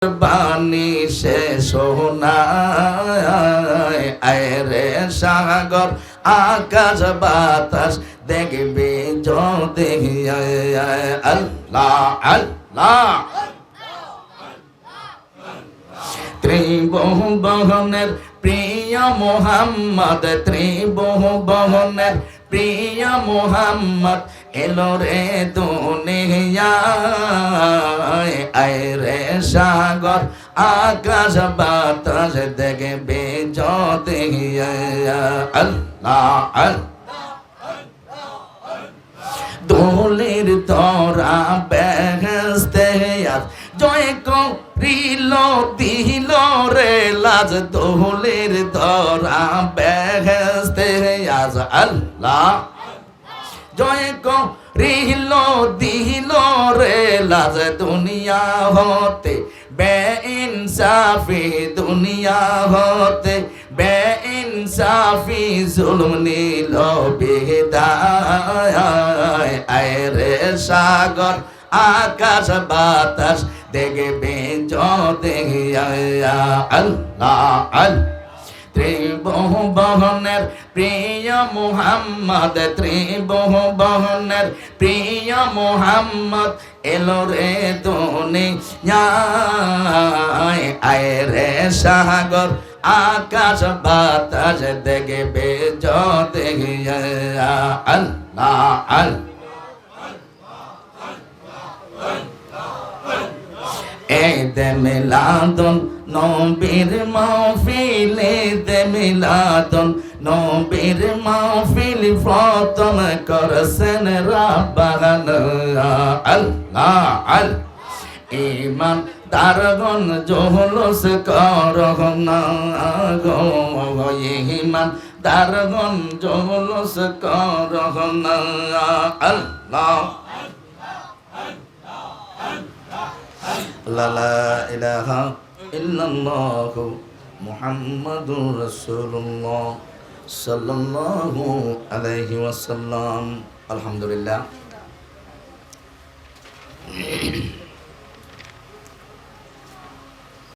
বাণী সে সোনায় আয়রে সাগর আকাশ বাতাস দেখবি যদি আল্লাহ আল্লাহ ত্রিভুবনের প্রিয় মোহাম্মদ ত্রিভুবনের প্রিয় মোহাম্মদ এলো রে দুনিয়ায় আয়রে সাগর আকাশ বাতাস দেখবে যদি আল্লাহ দোলের তরা বেহেশতে আজ জয় করিল দিল রে লাজ দোলের তরা বেহেশতে আজ আল্লাহ জয় করিল দিল রে লাজ দুনিয়া হতে বেইনসাফি দুনিয়া হতে বেইনসাফি জুলুম নীল বিদায় আয়রে সাগর আকাশ বাতাস দেখবে যদি আল্লাহ আল্লাহ ত্রিভুবনের প্রিয় মোহাম্মদ ত্রিভুবনের প্রিয় মোহাম্মদ এলো রে দুনিয়ায় আয়রে সাগর আকাশ বাতাস দেখবে যদি আল্লাহ আল্লাহ ঈদে মিলাদুন নবীর মাহফিলে ঈদে মিলাদুন নবীর মাহফিল প্রথম করছেন রাব্বানা আল্লাহ আল্লাহ ইমান দারগণ জোহলস করহনা গো ইমান দারগণ জোহলস করহনা আল্লাহ লা ইলাহা ইল্লাল্লাহ মুহাম্মাদুর রাসূলুল্লাহ সাল্লাল্লাহু আলাইহি ওয়াসাল্লাম। আলহামদুলিল্লাহ।